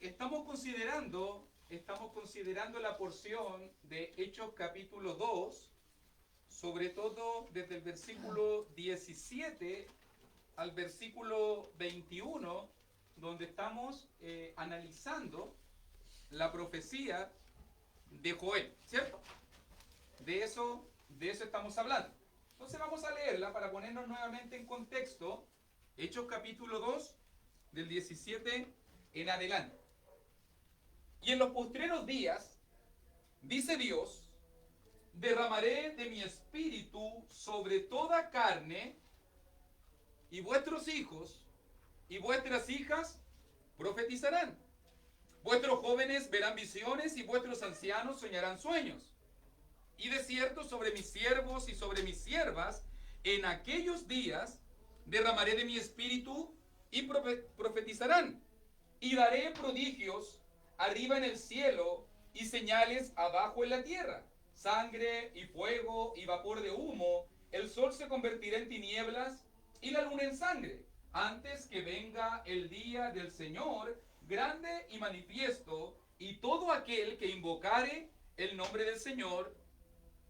estamos considerando la porción de Hechos capítulo 2, sobre todo desde el versículo 17 al versículo 21, donde estamos analizando la profecía de Joel, ¿cierto? De eso estamos hablando. Entonces vamos a leerla para ponernos nuevamente en contexto. Hechos capítulo 2, del 17 en adelante. Y en los postreros días, dice Dios, derramaré de mi espíritu sobre toda carne, y vuestros hijos y vuestras hijas profetizarán. Vuestros jóvenes verán visiones y vuestros ancianos soñarán sueños. Y de cierto sobre mis siervos y sobre mis siervas, en aquellos días derramaré de mi espíritu y profetizarán. Y daré prodigios arriba en el cielo y señales abajo en la tierra, sangre y fuego y vapor de humo. El sol se convertirá en tinieblas y la luna en sangre, antes que venga el día del Señor grande y manifiesto, y todo aquel que invocare el nombre del Señor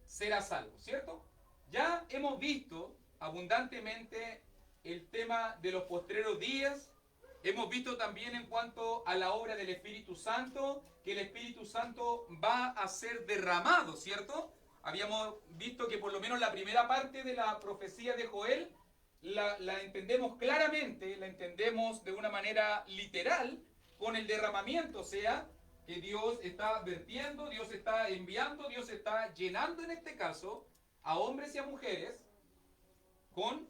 será salvo, ¿cierto? Ya hemos visto abundantemente el tema de los postreros días. Hemos visto también en cuanto a la obra del Espíritu Santo, que el Espíritu Santo va a ser derramado, ¿cierto? Habíamos visto que por lo menos la primera parte de la profecía de Joel la entendemos claramente, la entendemos de una manera literal, con el derramamiento, o sea, que Dios está vertiendo, Dios está enviando, Dios está llenando en este caso a hombres y a mujeres con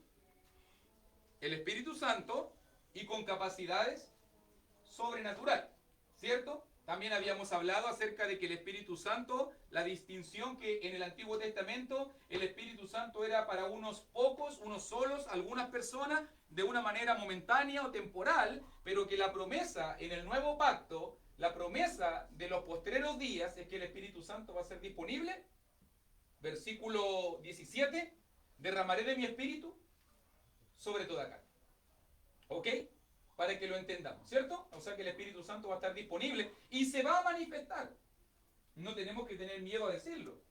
el Espíritu Santo y con capacidades sobrenaturales, ¿cierto? También habíamos hablado acerca de que el Espíritu Santo, la distinción que en el Antiguo Testamento el Espíritu Santo era para unos pocos, unos solos, algunas personas, de una manera momentánea o temporal, pero que la promesa en el Nuevo Pacto, la promesa de los postreros días es que el Espíritu Santo va a ser disponible. Versículo 17, derramaré de mi Espíritu sobre toda carne. ¿Ok? Para que lo entendamos, ¿cierto? O sea que el Espíritu Santo va a estar disponible y se va a manifestar. No tenemos que tener miedo a decirlo.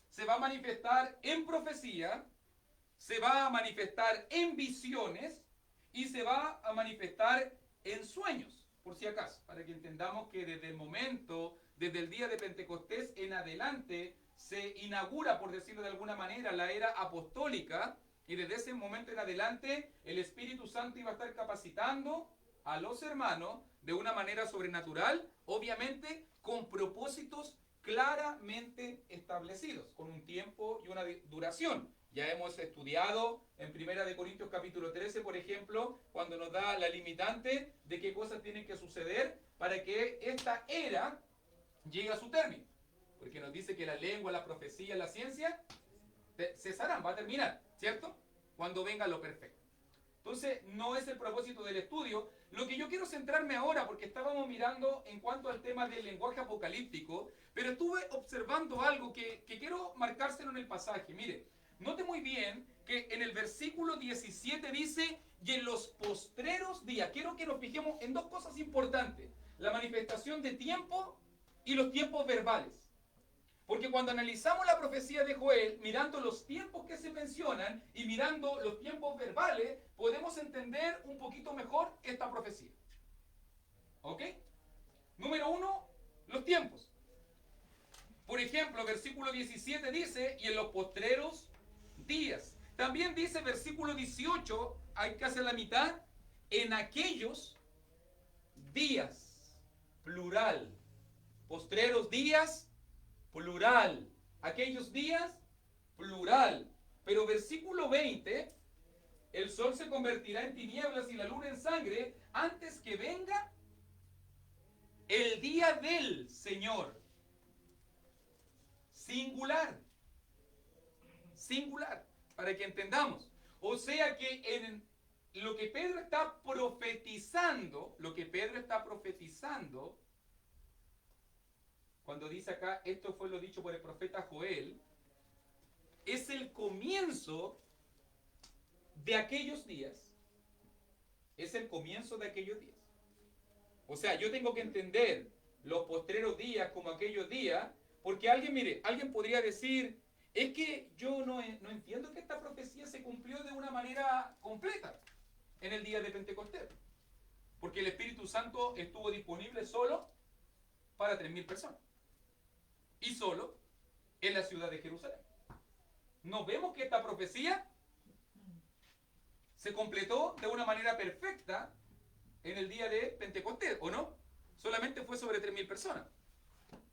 Se va a manifestar en profecía, se va a manifestar en visiones y se va a manifestar en sueños, por si acaso, para que entendamos que desde el momento, desde el día de Pentecostés en adelante, se inaugura, por decirlo de alguna manera, la era apostólica. Y desde ese momento en adelante el Espíritu Santo iba a estar capacitando a los hermanos de una manera sobrenatural, obviamente con propósitos claramente establecidos, con un tiempo y una duración. Ya hemos estudiado en 1 Corintios capítulo 13, por ejemplo, cuando nos da la limitante de qué cosas tienen que suceder para que esta era llegue a su término. Porque nos dice que la lengua, la profecía, la ciencia cesarán, va a terminar, ¿cierto? Cuando venga lo perfecto. Entonces, no es el propósito del estudio. Lo que yo quiero centrarme ahora, porque estábamos mirando en cuanto al tema del lenguaje apocalíptico, pero estuve observando algo que quiero marcárselo en el pasaje. Mire, note muy bien que en el versículo 17 dice, y en los postreros días, quiero que nos fijemos en dos cosas importantes, la manifestación de tiempo y los tiempos verbales. Porque cuando analizamos la profecía de Joel, mirando los tiempos que se mencionan y mirando los tiempos verbales, podemos entender un poquito mejor esta profecía. ¿Ok? Número uno, los tiempos. Por ejemplo, versículo 17 dice, y en los postreros días. También dice versículo 18, hay que hacer la mitad, en aquellos días, plural. Postreros días, plural. Aquellos días, plural. Pero versículo 20, el sol se convertirá en tinieblas y la luna en sangre antes que venga el día del Señor. Singular. Singular. Para que entendamos. O sea que en lo que Pedro está profetizando, cuando dice acá, esto fue lo dicho por el profeta Joel, es el comienzo de aquellos días. Es el comienzo de aquellos días. O sea, yo tengo que entender los postreros días como aquellos días, porque alguien, mire, alguien podría decir, es que yo no entiendo que esta profecía se cumplió de una manera completa en el día de Pentecostés, porque el Espíritu Santo estuvo disponible solo para 3.000 personas y solo en la ciudad de Jerusalén. No vemos que esta profecía se completó de una manera perfecta en el día de Pentecostés, ¿o no? Solamente fue sobre 3.000 personas.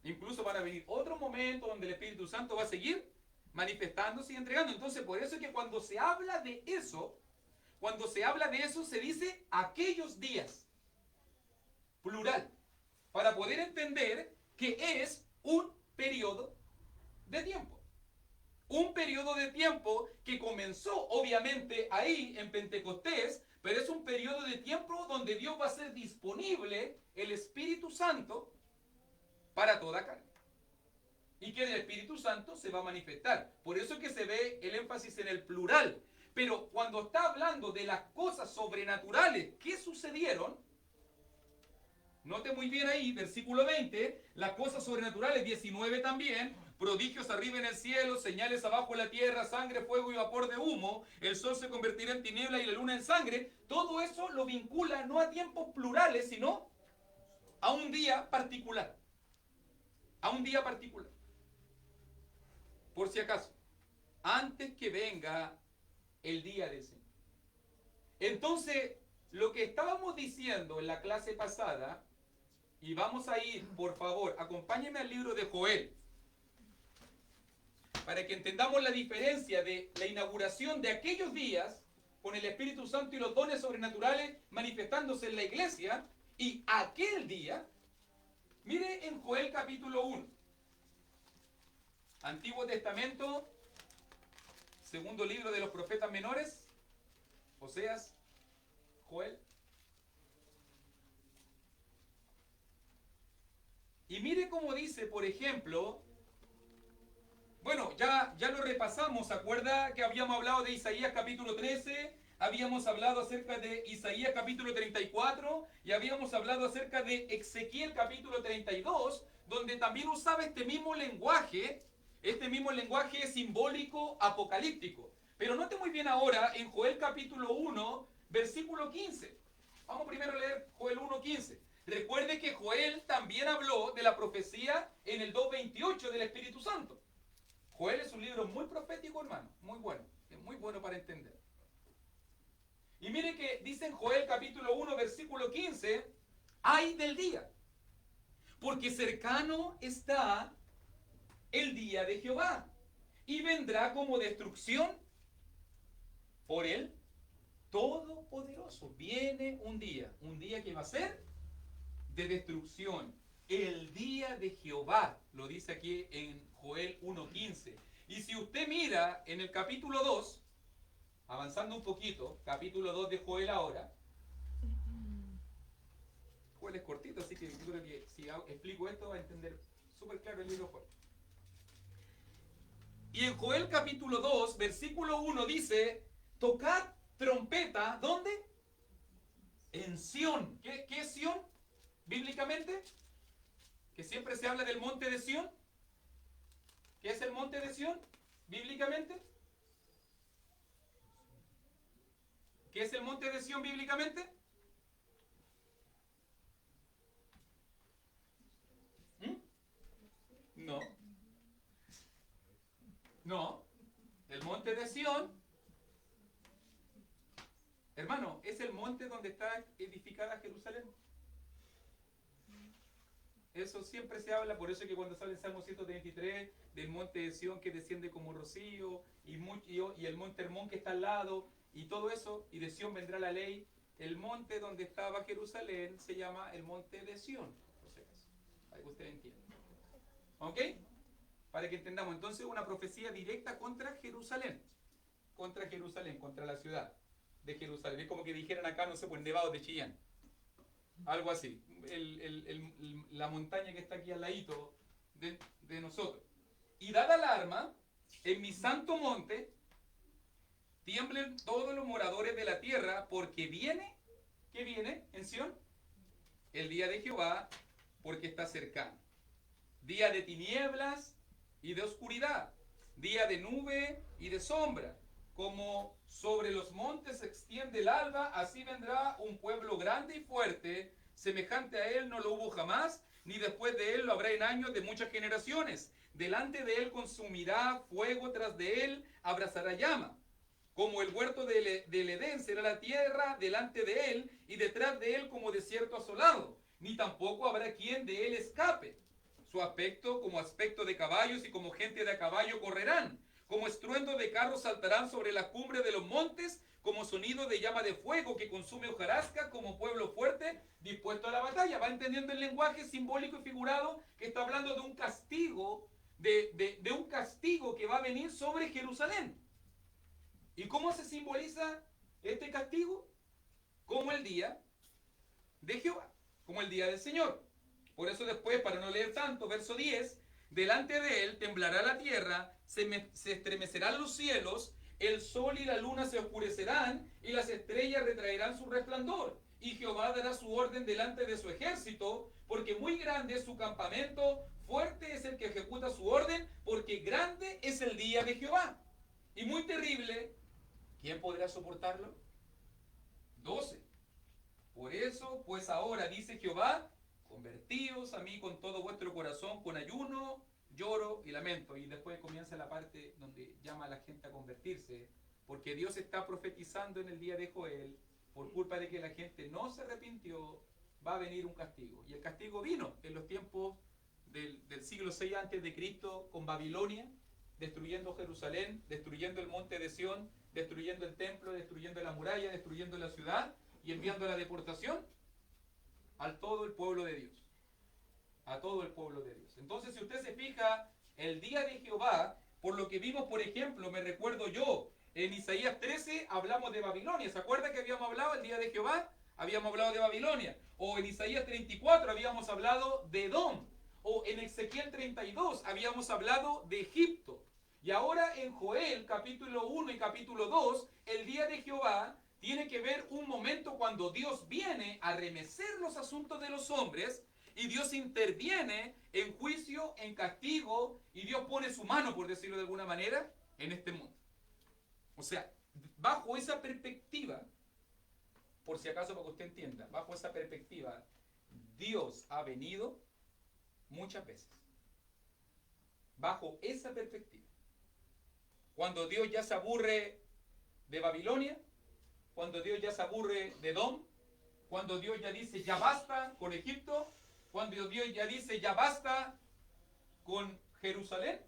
Incluso van a venir otros momentos donde el Espíritu Santo va a seguir manifestándose y entregando. Entonces, por eso es que cuando se habla de eso, se dice aquellos días, plural, para poder entender que es un periodo de tiempo. Un periodo de tiempo que comenzó obviamente ahí en Pentecostés, pero es un periodo de tiempo donde Dios va a hacer disponible el Espíritu Santo para toda carne. Y que el Espíritu Santo se va a manifestar. Por eso es que se ve el énfasis en el plural. Pero cuando está hablando de las cosas sobrenaturales que sucedieron, note muy bien ahí, versículo 20, las cosas sobrenaturales, 19 también, prodigios arriba en el cielo, señales abajo en la tierra, sangre, fuego y vapor de humo, el sol se convertirá en tiniebla y la luna en sangre. Todo eso lo vincula no a tiempos plurales, sino a un día particular. A un día particular. Por si acaso, antes que venga el día del Señor. Entonces, lo que estábamos diciendo en la clase pasada, y vamos a ir, por favor, acompáñenme al libro de Joel, para que entendamos la diferencia de la inauguración de aquellos días, con el Espíritu Santo y los dones sobrenaturales manifestándose en la iglesia, y aquel día, mire en Joel capítulo 1, Antiguo Testamento, segundo libro de los profetas menores, Oseas, Joel. Y mire cómo dice, por ejemplo, bueno, ya lo repasamos, ¿se acuerda que habíamos hablado de Isaías capítulo 13? Habíamos hablado acerca de Isaías capítulo 34 y habíamos hablado acerca de Ezequiel capítulo 32, donde también usaba este mismo lenguaje simbólico apocalíptico. Pero note muy bien ahora en Joel capítulo 1, versículo 15. Vamos primero a leer Joel 1:15. Recuerde que Joel también habló de la profecía en el 2:28 del Espíritu Santo. Joel es un libro muy profético, hermano, muy bueno, es muy bueno para entender. Y mire que dice en Joel capítulo 1, versículo 15, ay del día, porque cercano está el día de Jehová, y vendrá como destrucción por él Todopoderoso. Viene un día que va a ser de destrucción. El día de Jehová, lo dice aquí en Joel 1:15. Y si usted mira en el capítulo 2, avanzando un poquito, capítulo 2 de Joel ahora. Joel es cortito, así que yo creo que si explico esto va a entender súper claro el libro de Joel. Y en Joel capítulo 2, versículo 1 dice, tocad trompeta, ¿dónde? En Sión. ¿Qué es Sión? Bíblicamente, que siempre se habla del monte de Sión. ¿Qué es el monte de Sión? Bíblicamente. ¿Qué es el monte de Sión bíblicamente? No. No. El monte de Sión, hermano, es el monte donde está edificada Jerusalén. Eso siempre se habla, por eso es que cuando sale el Salmo 133 del monte de Sión que desciende como rocío y el monte Hermón que está al lado y todo eso, y de Sión vendrá la ley, el monte donde estaba Jerusalén se llama el monte de Sión, por si acaso, para que ustedes entiendan. ¿Ok? Para que entendamos, entonces una profecía directa contra Jerusalén, contra la ciudad de Jerusalén. Es como que dijeran acá, no sé, pues Nevados de Chillán. Algo así. La montaña que está aquí al ladito de nosotros. Y dada alarma, en mi santo monte, tiemblen todos los moradores de la tierra, porque viene, ¿qué viene en Sión? el día de Jehová, porque está cercano. Día de tinieblas y de oscuridad, día de nube y de sombra. Como sobre los montes se extiende el alba, así vendrá un pueblo grande y fuerte, semejante a él no lo hubo jamás, ni después de él lo habrá en años de muchas generaciones. Delante de él consumirá fuego, tras de él abrazará llama. Como el huerto del Edén será la tierra delante de él, y detrás de él como desierto asolado. Ni tampoco habrá quien de él escape. Su aspecto como aspecto de caballos, y como gente de a caballo correrán. Como estruendo de carros saltarán sobre la cumbre de los montes, como sonido de llama de fuego que consume hojarasca, como pueblo fuerte dispuesto a la batalla. Va entendiendo el lenguaje simbólico y figurado que está hablando de un castigo, de un castigo que va a venir sobre Jerusalén. ¿Y cómo se simboliza este castigo? Como el día de Jehová, como el día del Señor. Por eso después, para no leer tanto, verso 10, delante de él temblará la tierra, se estremecerán los cielos, el sol y la luna se oscurecerán, y las estrellas retraerán su resplandor. Y Jehová dará su orden delante de su ejército, porque muy grande es su campamento, fuerte es el que ejecuta su orden, porque grande es el día de Jehová. Y muy terrible, ¿quién podrá soportarlo? 12. Por eso, pues ahora, dice Jehová, convertíos a mí con todo vuestro corazón, con ayuno, lloro y lamento. Y después comienza la parte donde llama a la gente a convertirse, porque Dios está profetizando en el día de Joel, por culpa de que la gente no se arrepintió, va a venir un castigo. Y el castigo vino en los tiempos del siglo VI antes de Cristo con Babilonia, destruyendo Jerusalén, destruyendo el monte de Sión, destruyendo el templo, destruyendo la muralla, destruyendo la ciudad y enviando a la deportación a todo el pueblo de Dios. A todo el pueblo de Dios. Entonces, si usted se fija, el día de Jehová, por lo que vimos, por ejemplo, me recuerdo yo, en Isaías 13 hablamos de Babilonia. ¿Se acuerda que habíamos hablado el día de Jehová? Habíamos hablado de Babilonia. O en Isaías 34 habíamos hablado de Edom. O en Ezequiel 32 habíamos hablado de Egipto. Y ahora en Joel, capítulo 1 y capítulo 2, el día de Jehová tiene que ver un momento cuando Dios viene a remecer los asuntos de los hombres y Dios interviene en juicio, en castigo, y Dios pone su mano, por decirlo de alguna manera, en este mundo. O sea, bajo esa perspectiva, por si acaso para que usted entienda, bajo esa perspectiva, Dios ha venido muchas veces. Bajo esa perspectiva. Cuando Dios ya se aburre de Babilonia, cuando Dios ya se aburre de Edom, cuando Dios ya dice ya basta con Egipto, cuando Dios ya dice ya basta con Jerusalén,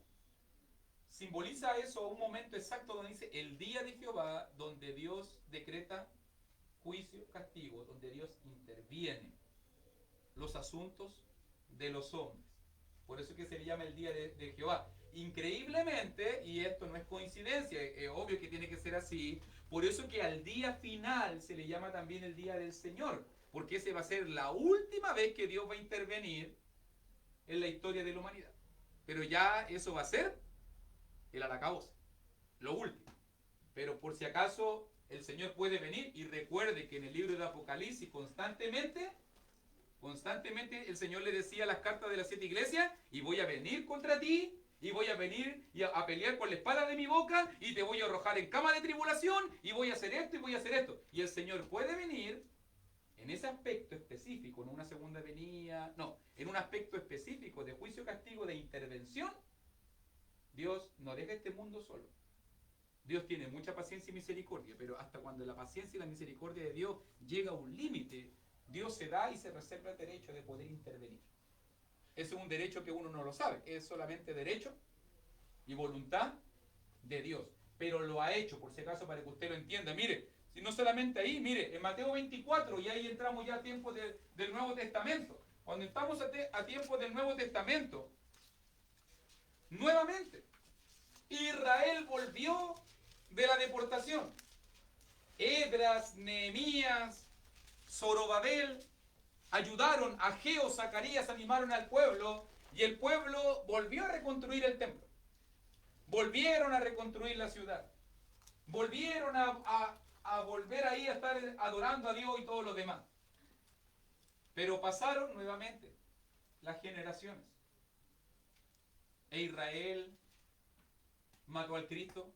simboliza eso un momento exacto donde dice el día de Jehová, donde Dios decreta juicio, castigo, donde Dios interviene los asuntos de los hombres. Por eso es que se le llama el día de Jehová. Increíblemente, y esto no es coincidencia, es obvio que tiene que ser así, por eso que al día final se le llama también el día del Señor, porque ese va a ser la última vez que Dios va a intervenir en la historia de la humanidad. Pero ya eso va a ser el alacabose, lo último. Pero por si acaso el Señor puede venir, y recuerde que en el libro de Apocalipsis constantemente el Señor le decía a las cartas de las 7 iglesias, y voy a venir contra ti, y voy a venir y a pelear con la espada de mi boca, y te voy a arrojar en cama de tribulación, y voy a hacer esto y voy a hacer esto. Y el Señor puede venir en ese aspecto específico, en una segunda venida, no, en un aspecto específico de juicio, castigo, de intervención. Dios no deja este mundo solo. Dios tiene mucha paciencia y misericordia, pero hasta cuando la paciencia y la misericordia de Dios llega a un límite, Dios se da y se reserva el derecho de poder intervenir. Ese es un derecho que uno no lo sabe, es solamente derecho y voluntad de Dios. Pero lo ha hecho, por si acaso, para que usted lo entienda. Mire, si no solamente ahí, mire, en Mateo 24, y ahí entramos ya a tiempos del Nuevo Testamento. Cuando estamos a tiempos del Nuevo Testamento, nuevamente, Israel volvió de la deportación. Esdras, Nehemías, Zorobabel ayudaron, Ageo, Zacarías animaron al pueblo, y el pueblo volvió a reconstruir el templo. Volvieron a reconstruir la ciudad. Volvieron a volver ahí a estar adorando a Dios y todo lo demás. Pero pasaron nuevamente las generaciones. E Israel mató al Cristo.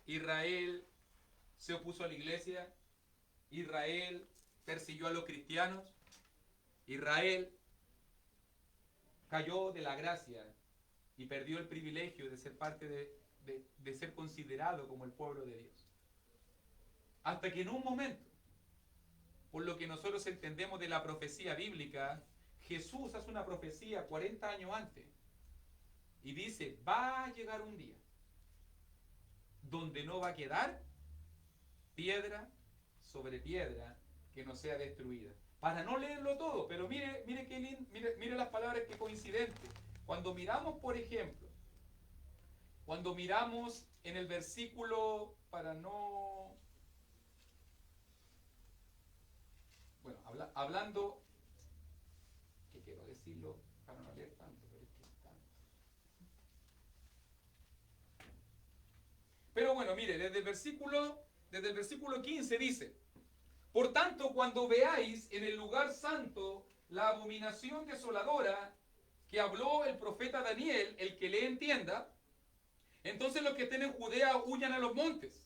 Israel se opuso a la iglesia. Israel persiguió a los cristianos. Israel cayó de la gracia y perdió el privilegio de ser parte de ser considerado como el pueblo de Dios. Hasta que en un momento, por lo que nosotros entendemos de la profecía bíblica, Jesús hace una profecía 40 años antes y dice, va a llegar un día donde no va a quedar piedra sobre piedra que no sea destruida. Para no leerlo todo, pero mire qué lindo, mire las palabras que coincidentes. Cuando miramos, por ejemplo, cuando miramos en el versículo, para no... Bueno, hablando, que quiero decirlo para no leer tanto, pero es que es tanto. Pero bueno, mire, desde el versículo 15 dice, por tanto, cuando veáis en el lugar santo la abominación desoladora que habló el profeta Daniel, el que le entienda, entonces los que estén en Judea huyan a los montes.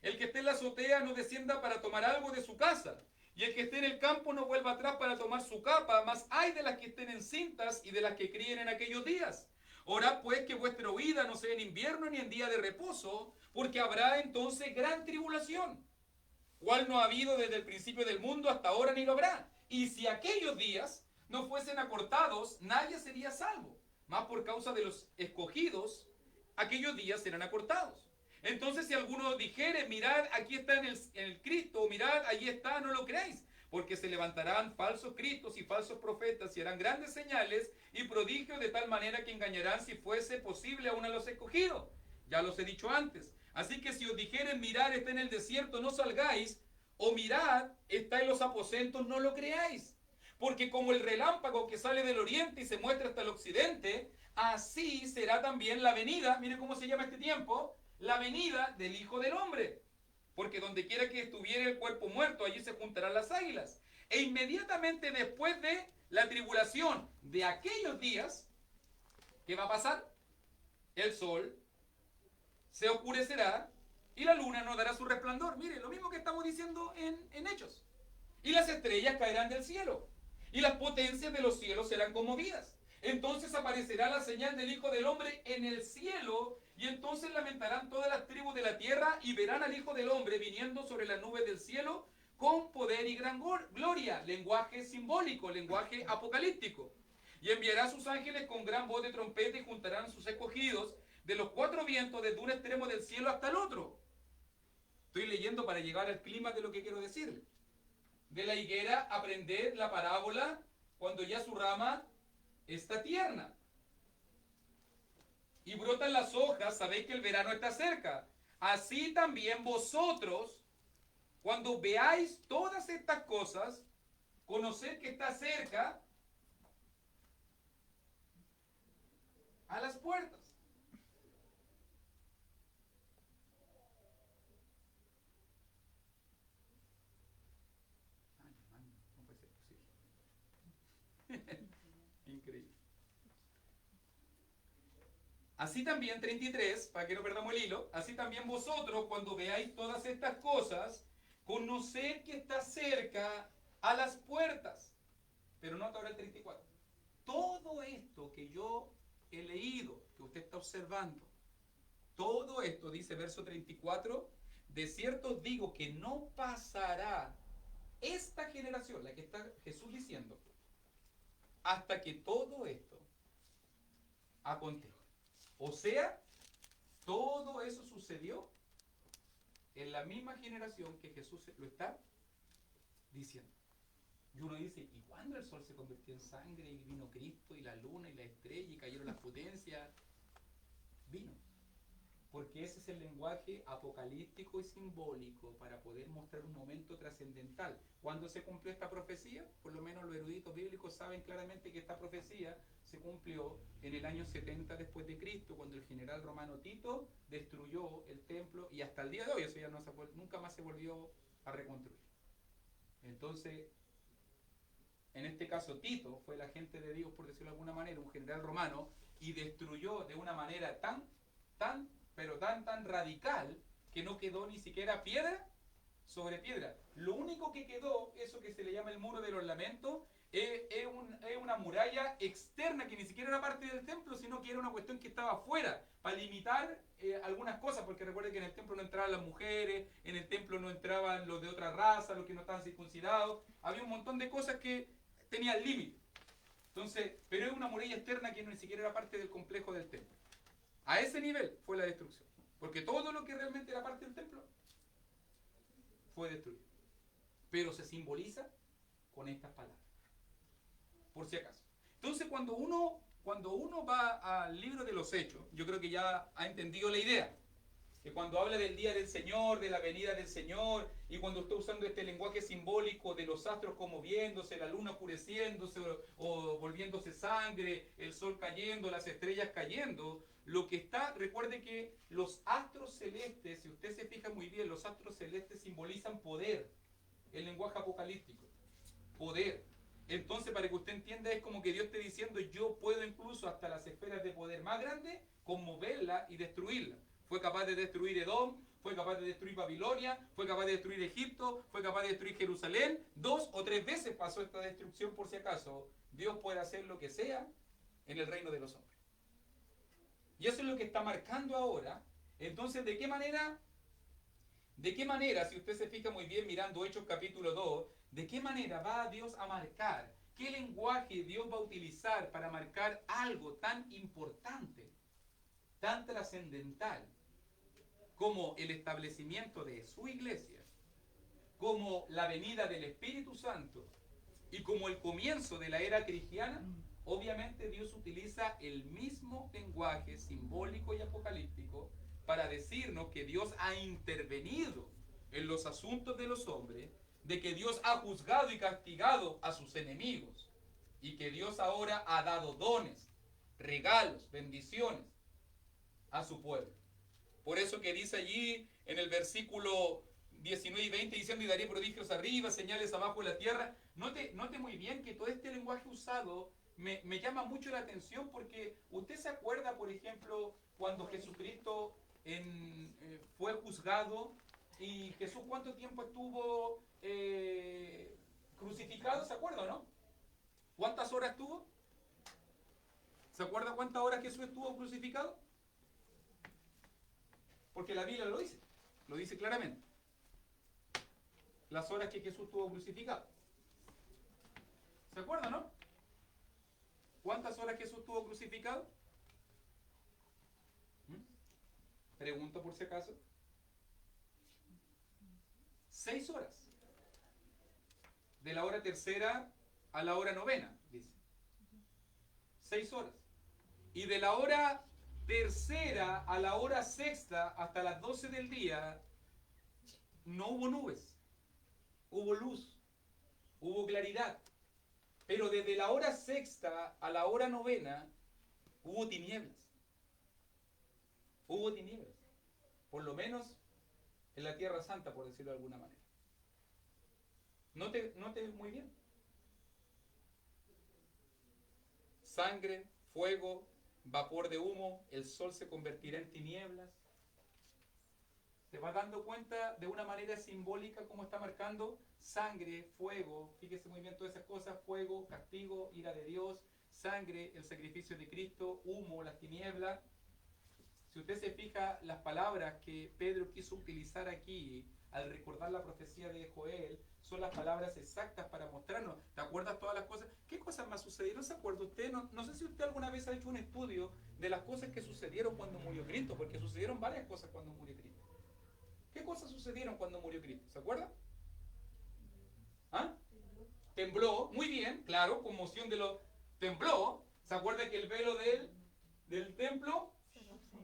El que esté en la azotea no descienda para tomar algo de su casa. Y el que esté en el campo no vuelva atrás para tomar su capa, mas hay de las que estén encintas y de las que críen en aquellos días. Orad pues que vuestra huida no sea en invierno ni en día de reposo, porque habrá entonces gran tribulación, cual no ha habido desde el principio del mundo hasta ahora ni lo habrá. Y si aquellos días no fuesen acortados, nadie sería salvo. Más por causa de los escogidos, aquellos días serán acortados. Entonces si alguno dijere, mirad, aquí está en el Cristo, o mirad, allí está, no lo creáis, porque se levantarán falsos cristos y falsos profetas y harán grandes señales y prodigios de tal manera que engañarán, si fuese posible, aún a los escogidos. Ya los he dicho antes. Así que si os dijeren, mirad, está en el desierto, no salgáis, o mirad, está en los aposentos, no lo creáis. Porque como el relámpago que sale del oriente y se muestra hasta el occidente, así será también la venida, mire cómo se llama este tiempo, la venida del Hijo del Hombre. Porque donde quiera que estuviera el cuerpo muerto, allí se juntarán las águilas. E inmediatamente después de la tribulación de aquellos días, ¿qué va a pasar? El sol se oscurecerá y la luna no dará su resplandor. Mire, lo mismo que estamos diciendo en Hechos. Y las estrellas caerán del cielo, y las potencias de los cielos serán conmovidas. Entonces aparecerá la señal del Hijo del Hombre en el cielo, y entonces lamentarán todas las tribus de la tierra, y verán al Hijo del Hombre viniendo sobre las nubes del cielo, con poder y gran gloria. Lenguaje simbólico, lenguaje apocalíptico. Y enviará a sus ángeles con gran voz de trompeta, y juntarán a sus escogidos de los cuatro vientos, desde un extremo del cielo hasta el otro. Estoy leyendo para llegar al clima de lo que quiero decirle. De la higuera aprended la parábola cuando ya su rama está tierna y brotan las hojas, sabéis que el verano está cerca. Así también vosotros, cuando veáis todas estas cosas, conoced que está cerca a las puertas. Increíble. Así también, 33, para que no perdamos el hilo, así también vosotros, cuando veáis todas estas cosas, conoced que está cerca a las puertas. Pero nota ahora el 34. Todo esto que yo he leído, que usted está observando, todo esto, dice verso 34, de cierto os digo que no pasará esta generación, la que está Jesús diciendo, hasta que todo esto acontezca. O sea, todo eso sucedió en la misma generación que Jesús lo está diciendo. Y uno dice, ¿y cuándo el sol se convirtió en sangre y vino Cristo y la luna y la estrella y cayeron las potencias? Vino. Porque ese es el lenguaje apocalíptico y simbólico para poder mostrar un momento trascendental. ¿Cuándo se cumplió esta profecía? Por lo menos los eruditos bíblicos saben claramente que esta profecía se cumplió en el año 70 después de Cristo, cuando el general romano Tito destruyó el templo, y hasta el día de hoy eso ya no nunca más se volvió a reconstruir. Entonces, en este caso Tito, fue el agente de Dios, por decirlo de alguna manera, un general romano, y destruyó de una manera tan radical, que no quedó ni siquiera piedra sobre piedra. Lo único que quedó, eso que se le llama el muro de los lamentos, es una muralla externa que ni siquiera era parte del templo, sino que era una cuestión que estaba afuera, para limitar algunas cosas, porque recuerden que en el templo no entraban las mujeres, en el templo no entraban los de otra raza, los que no estaban circuncidados, había un montón de cosas que tenían límite. Entonces, pero es una muralla externa que ni siquiera era parte del complejo del templo. A ese nivel fue la destrucción, porque todo lo que realmente era parte del templo fue destruido. Pero se simboliza con estas palabras, por si acaso. Entonces, cuando uno va al libro de los Hechos, yo creo que ya ha entendido la idea. Que cuando habla del día del Señor, de la venida del Señor, y cuando está usando este lenguaje simbólico de los astros como moviéndose, la luna oscureciéndose o volviéndose sangre, el sol cayendo, las estrellas cayendo, lo que está, recuerde que los astros celestes, si usted se fija muy bien, los astros celestes simbolizan poder, el lenguaje apocalíptico, poder. Entonces, para que usted entienda, es como que Dios esté diciendo, yo puedo incluso hasta las esferas de poder más grandes, conmoverla y destruirla. Fue capaz de destruir Edom, fue capaz de destruir Babilonia, fue capaz de destruir Egipto, fue capaz de destruir Jerusalén. 2 o 3 veces pasó esta destrucción, por si acaso. Dios puede hacer lo que sea en el reino de los hombres. Y eso es lo que está marcando ahora. Entonces, ¿de qué manera, si usted se fija muy bien mirando Hechos capítulo 2, de qué manera va Dios a marcar? ¿Qué lenguaje Dios va a utilizar para marcar algo tan importante, tan trascendental, como el establecimiento de su iglesia, como la venida del Espíritu Santo y como el comienzo de la era cristiana? Obviamente Dios utiliza el mismo lenguaje simbólico y apocalíptico para decirnos que Dios ha intervenido en los asuntos de los hombres, de que Dios ha juzgado y castigado a sus enemigos, y que Dios ahora ha dado dones, regalos, bendiciones a su pueblo. Por eso que dice allí en el versículo 19 y 20, diciendo, y daré prodigios arriba, señales abajo en la tierra. Note muy bien que todo este lenguaje usado me llama mucho la atención, porque usted se acuerda, por ejemplo, cuando Jesucristo fue juzgado, y Jesús ¿cuánto tiempo estuvo crucificado? ¿Se acuerda, no? ¿Cuántas horas estuvo? ¿Se acuerda cuántas horas Jesús estuvo crucificado? Porque la Biblia lo dice claramente. Las horas que Jesús estuvo crucificado. ¿Se acuerda, no? ¿Cuántas horas Jesús estuvo crucificado? Pregunto por si acaso. 6 horas. De la hora tercera a la hora novena, dice. 6 horas. Y de la hora tercera a la hora sexta, hasta las 12 del día, no hubo nubes. Hubo luz. Hubo claridad. Pero desde la hora sexta a la hora novena, hubo tinieblas. Hubo tinieblas. Por lo menos en la Tierra Santa, por decirlo de alguna manera. Note muy bien. Sangre, fuego, vapor de humo, el sol se convertirá en tinieblas. ¿Se va dando cuenta de una manera simbólica cómo está marcando? Sangre, fuego, fíjese muy bien todas esas cosas: fuego, castigo, ira de Dios; sangre, el sacrificio de Cristo; humo, las tinieblas. Si usted se fija, las palabras que Pedro quiso utilizar aquí al recordar la profecía de Joel son las palabras exactas para mostrarnos. ¿Te acuerdas todas las cosas? ¿Qué cosas más sucedieron? ¿Se acuerda usted? No sé si usted alguna vez ha hecho un estudio de las cosas que sucedieron cuando murió Cristo, porque sucedieron varias cosas cuando murió Cristo. ¿Qué cosas sucedieron cuando murió Cristo? ¿Se acuerda? ¿Ah? Tembló, muy bien, claro, conmoción de los... Tembló. ¿Se acuerda que el velo del templo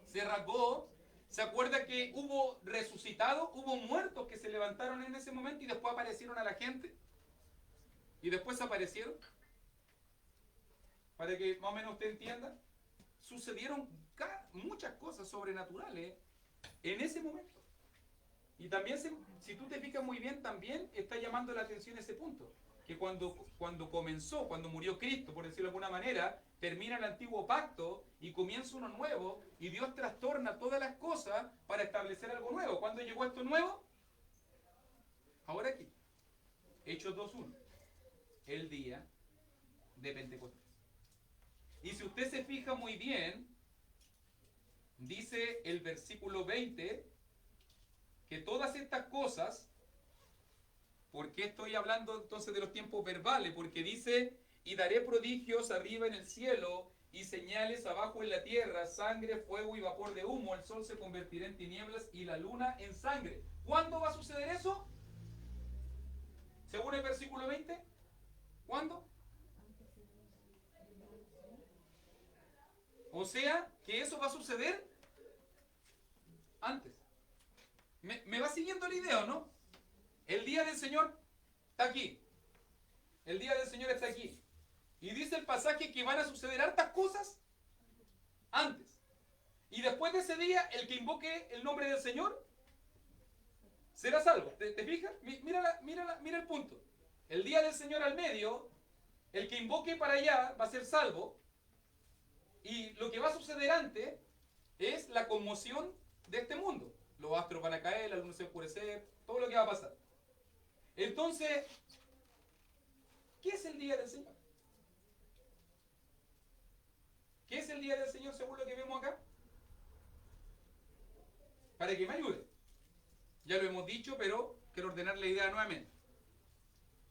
se rasgó? ¿Se acuerda que hubo resucitados, hubo muertos que se levantaron en ese momento y después aparecieron a la gente? Y después aparecieron. Para que más o menos usted entienda, sucedieron muchas cosas sobrenaturales en ese momento. Y también, si tú te fijas muy bien, también está llamando la atención ese punto. que cuando murió Cristo, por decirlo de alguna manera, termina el antiguo pacto y comienza uno nuevo, y Dios trastorna todas las cosas para establecer algo nuevo. ¿Cuándo llegó esto nuevo? Ahora aquí. Hechos 2:1. El día de Pentecostés. Y si usted se fija muy bien, dice el versículo 20 que todas estas cosas, ¿por qué estoy hablando entonces de los tiempos verbales? Porque dice, y daré prodigios arriba en el cielo y señales abajo en la tierra, sangre, fuego y vapor de humo, el sol se convertirá en tinieblas y la luna en sangre. ¿Cuándo va a suceder eso? Según el versículo 20, ¿cuándo? O sea, que eso va a suceder antes. ¿Me va siguiendo la idea o no? El día del Señor está aquí. El día del Señor está aquí. Y dice el pasaje que van a suceder hartas cosas antes. Y después de ese día, el que invoque el nombre del Señor será salvo. ¿Te fijas? Mira el punto. El día del Señor al medio, el que invoque para allá va a ser salvo. Y lo que va a suceder antes es la conmoción de este mundo. Los astros van a caer, la luna se va a oscurecer, todo lo que va a pasar. Entonces, ¿qué es el día del Señor? ¿Qué es el día del Señor según lo que vemos acá? Para que me ayude. Ya lo hemos dicho, pero quiero ordenar la idea nuevamente.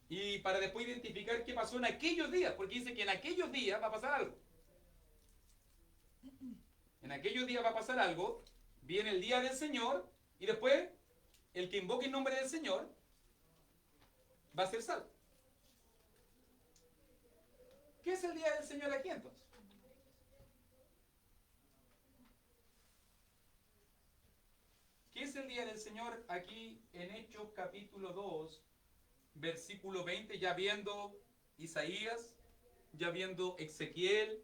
Y para después identificar qué pasó en aquellos días, porque dice que en aquellos días va a pasar algo. En aquellos días va a pasar algo, viene el día del Señor, y después el que invoque el nombre del Señor va a ser salvo. ¿Qué es el día del Señor aquí entonces? ¿Qué es el día del Señor aquí en Hechos capítulo 2, versículo 20, ya viendo Isaías, ya viendo Ezequiel,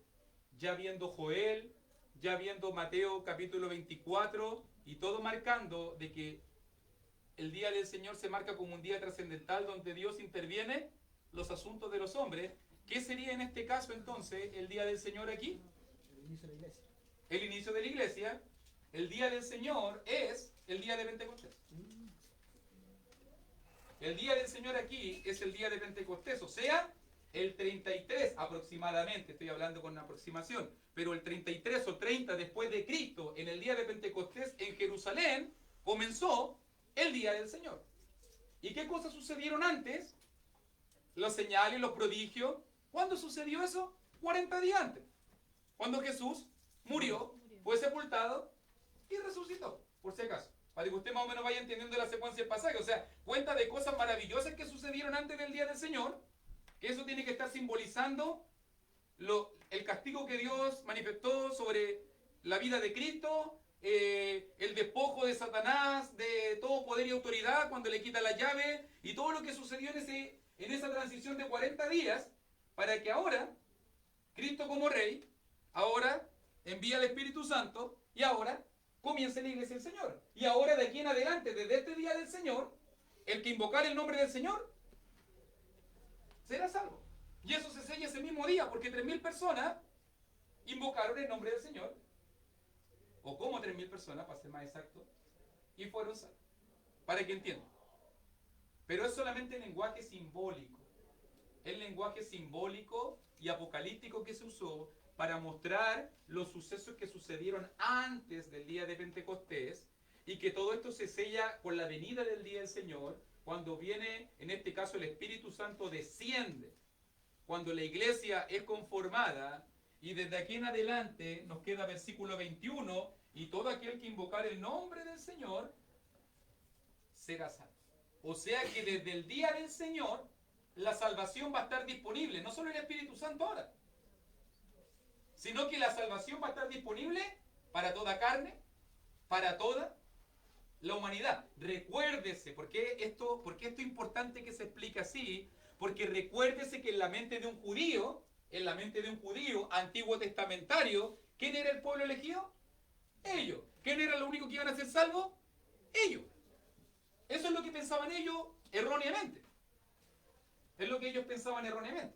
ya viendo Joel, ya viendo Mateo capítulo 24, y todo marcando de que el día del Señor se marca como un día trascendental donde Dios interviene los asuntos de los hombres? ¿Qué sería en este caso entonces el día del Señor aquí? El inicio de la iglesia. El inicio de la iglesia. El día del Señor es el día de Pentecostés. El día del Señor aquí es el día de Pentecostés, o sea, el 33 aproximadamente, estoy hablando con una aproximación, pero el 33 o 30 después de Cristo, en el día de Pentecostés en Jerusalén, comenzó el día del Señor. ¿Y qué cosas sucedieron antes? Los señales, los prodigios. ¿Cuándo sucedió eso? 40 días antes. Cuando Jesús murió, fue sepultado y resucitó, por si acaso. Para que usted más o menos vaya entendiendo la secuencia del pasaje. O sea, cuenta de cosas maravillosas que sucedieron antes del día del Señor, que eso tiene que estar simbolizando el castigo que Dios manifestó sobre la vida de Cristo, el despojo de Satanás de todo poder y autoridad cuando le quita la llave, y todo lo que sucedió en esa transición de 40 días, para que ahora, Cristo como Rey, ahora envía al Espíritu Santo, y ahora comienza la iglesia del Señor. Y ahora de aquí en adelante, desde este día del Señor, el que invocar el nombre del Señor será salvo. Y eso se sella ese mismo día, porque 3.000 personas invocaron el nombre del Señor, o como 3.000 personas, para ser más exacto, y fueron salvos. Para que entiendan. Pero es solamente el lenguaje simbólico. El lenguaje simbólico y apocalíptico que se usó para mostrar los sucesos que sucedieron antes del día de Pentecostés, y que todo esto se sella con la venida del día del Señor, cuando viene, en este caso, el Espíritu Santo desciende, cuando la iglesia es conformada, y desde aquí en adelante nos queda versículo 21, y todo aquel que invocar el nombre del Señor será salvo. O sea que desde el día del Señor la salvación va a estar disponible, no solo el Espíritu Santo ahora, sino que la salvación va a estar disponible para toda carne, para toda la humanidad. Recuérdese, ¿por qué esto es importante que se explique así? Porque recuérdese que en la mente de un judío, antiguo testamentario, ¿quién era el pueblo elegido? Ellos. ¿Quién era lo único que iban a ser salvos? Ellos. Eso es lo que pensaban ellos erróneamente. Es lo que ellos pensaban erróneamente.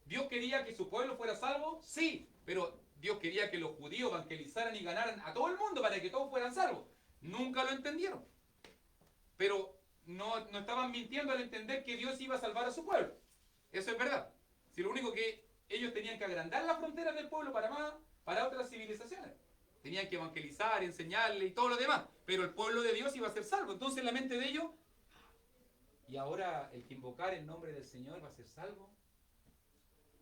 ¿Dios quería que su pueblo fuera salvo? Sí, pero Dios quería que los judíos evangelizaran y ganaran a todo el mundo para que todos fueran salvos. Nunca lo entendieron. Pero no estaban mintiendo al entender que Dios iba a salvar a su pueblo. Eso es verdad. Si lo único que ellos tenían que agrandar las fronteras del pueblo para otras civilizaciones. Tenían que evangelizar, enseñarle y todo lo demás. Pero el pueblo de Dios iba a ser salvo. Entonces la mente de ellos, y ahora el que invocar el nombre del Señor va a ser salvo.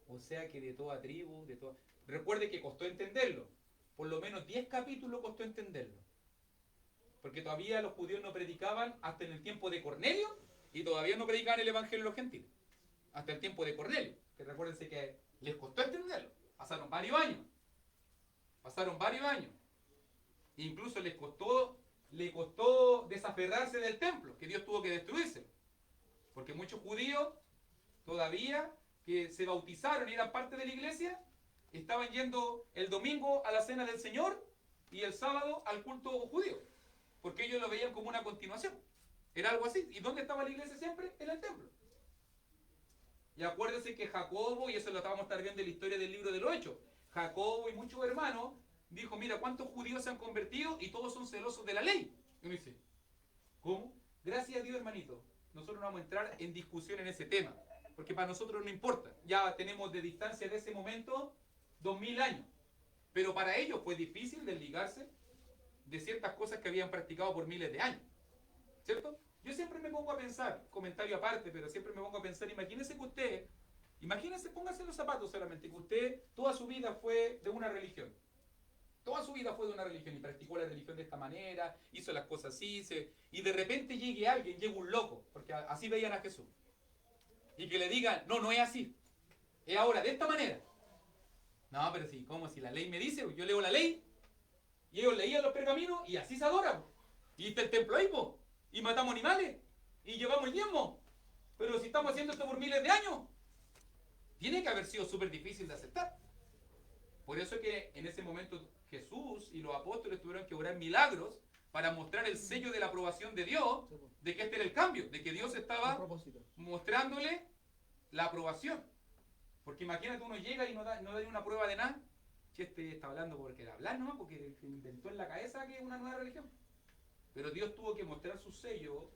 O sea que de toda tribu, de toda... Recuerde que costó entenderlo. Por lo menos 10 capítulos costó entenderlo. Porque todavía los judíos no predicaban hasta en el tiempo de Cornelio y todavía no predicaban el evangelio a los gentiles. Hasta el tiempo de Cornelio. Que recuérdense que les costó entenderlo. Pasaron varios años. Incluso le costó desaferrarse del templo, que Dios tuvo que destruirse. Porque muchos judíos todavía que se bautizaron y eran parte de la iglesia, estaban yendo el domingo a la cena del Señor y el sábado al culto judío, porque ellos lo veían como una continuación. Era algo así. ¿Y dónde estaba la iglesia siempre? En el templo. Y acuérdense que Jacobo, y eso lo estábamos viendo en la historia del libro de los Hechos, Jacobo y muchos hermanos dijo, mira, ¿cuántos judíos se han convertido? Y todos son celosos de la ley. Y uno dice, ¿cómo? Gracias a Dios, hermanito, nosotros no vamos a entrar en discusión en ese tema, porque para nosotros no importa. Ya tenemos de distancia de ese momento 2000 años. Pero para ellos fue difícil desligarse de ciertas cosas que habían practicado por miles de años. ¿Cierto? Yo siempre me pongo a pensar, comentario aparte, pero siempre me pongo a pensar, imagínense, póngase en los zapatos solamente, que usted toda su vida fue de una religión. Toda su vida fue de una religión y practicó la religión de esta manera, hizo las cosas así, y de repente llegue un loco, porque así veían a Jesús. Y que le digan, no, no es así. Es ahora de esta manera. No, pero sí, ¿cómo? Si la ley me dice, yo leo la ley, y ellos leían los pergaminos, y así se adoran. Y está el templo ahí, po, y matamos animales, y llevamos el diezmo. Pero si estamos haciendo esto por miles de años, tiene que haber sido súper difícil de aceptar. Por eso es que en ese momento Jesús y los apóstoles tuvieron que orar milagros para mostrar el sello de la aprobación de Dios, de que este era el cambio, de que Dios estaba mostrándole la aprobación. Porque imagínate, uno llega y no da ni una prueba de nada. Che, este está hablando porque era hablar, ¿no? Porque se inventó en la cabeza que es una nueva religión. Pero Dios tuvo que mostrar su sello,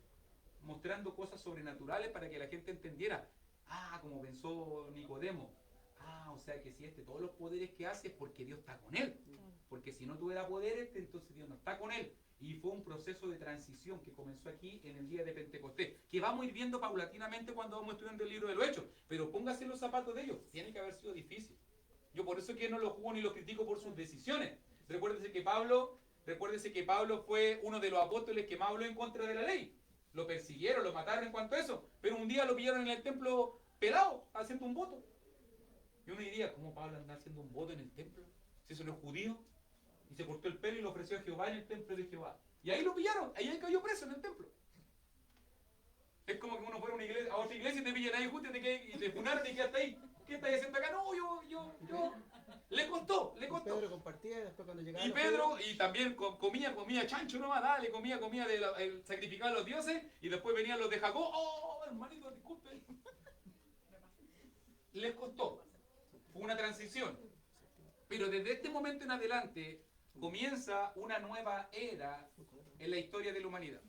mostrando cosas sobrenaturales para que la gente entendiera. Ah, como pensó Nicodemo. Ah, o sea que si todos los poderes que hace es porque Dios está con él. Porque si no tuviera poderes, entonces Dios no está con él. Y fue un proceso de transición que comenzó aquí en el día de Pentecostés, que vamos a ir viendo paulatinamente cuando vamos estudiando el libro de los Hechos. Pero póngase en los zapatos de ellos. Tiene que haber sido difícil. Yo por eso es que no lo juzgo ni lo critico por sus decisiones. Recuérdese que Pablo fue uno de los apóstoles que más habló en contra de la ley. Lo persiguieron, lo mataron en cuanto a eso. Pero un día lo pillaron en el templo pelado, haciendo un voto. Y uno diría, ¿cómo Pablo anda haciendo un voto en el templo? Si eso no es judío. Y se cortó el pelo y lo ofreció a Jehová en el templo de Jehová. Y ahí lo pillaron, ahí cayó preso en el templo. Es como que uno fuera a otra iglesia y te pillan ahí justo y te funaron y quedaste ahí. ¿Qué estás haciendo acá? No, yo. Le costó. Y Pedro compartía después cuando llegaba. Y Pedro, y también comía chancho nomás, dale, comía el sacrificado a los dioses, y después venían los de Jacob. Oh, hermanito, disculpen. Les costó. Fue una transición. Pero desde este momento en adelante comienza una nueva era en la historia de la humanidad.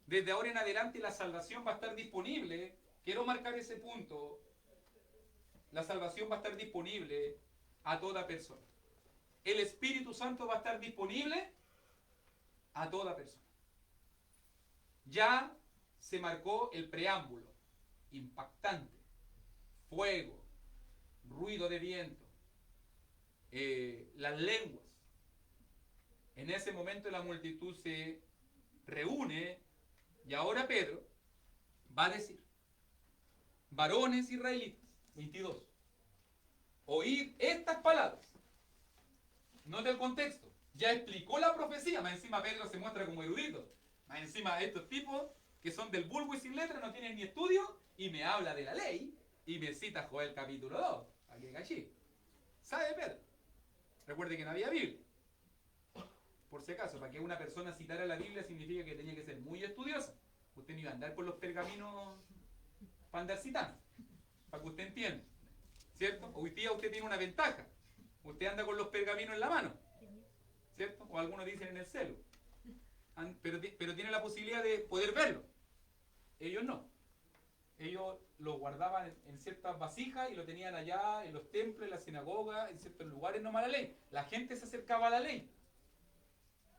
Desde ahora en adelante la salvación va a estar disponible. Quiero marcar ese punto. La salvación va a estar disponible a toda persona. El Espíritu Santo va a estar disponible a toda persona. Ya se marcó el preámbulo impactante, fuego, ruido de viento, las lenguas. En ese momento la multitud se reúne y ahora Pedro va a decir, varones israelitas, 22, oíd estas palabras. Nota el contexto. Ya explicó la profecía. Más encima Pedro se muestra como erudito. Más encima estos tipos que son del vulgo y sin letra, no tienen ni estudio, y me habla de la ley y me cita Joel capítulo 2. Aquí allí. ¿Sabe Pedro? Recuerde que no había Biblia. Por si acaso, para que una persona citara la Biblia significa que tenía que ser muy estudiosa. Usted no iba a andar por los pergaminos para andar citando, para que usted entienda, ¿cierto? Hoy día usted tiene una ventaja, usted anda con los pergaminos en la mano, ¿cierto? O algunos dicen en el celo, pero tiene la posibilidad de poder verlo. Ellos no. Ellos lo guardaban en ciertas vasijas y lo tenían allá en los templos, en la sinagoga, en ciertos lugares nomás la ley. La gente se acercaba a la ley.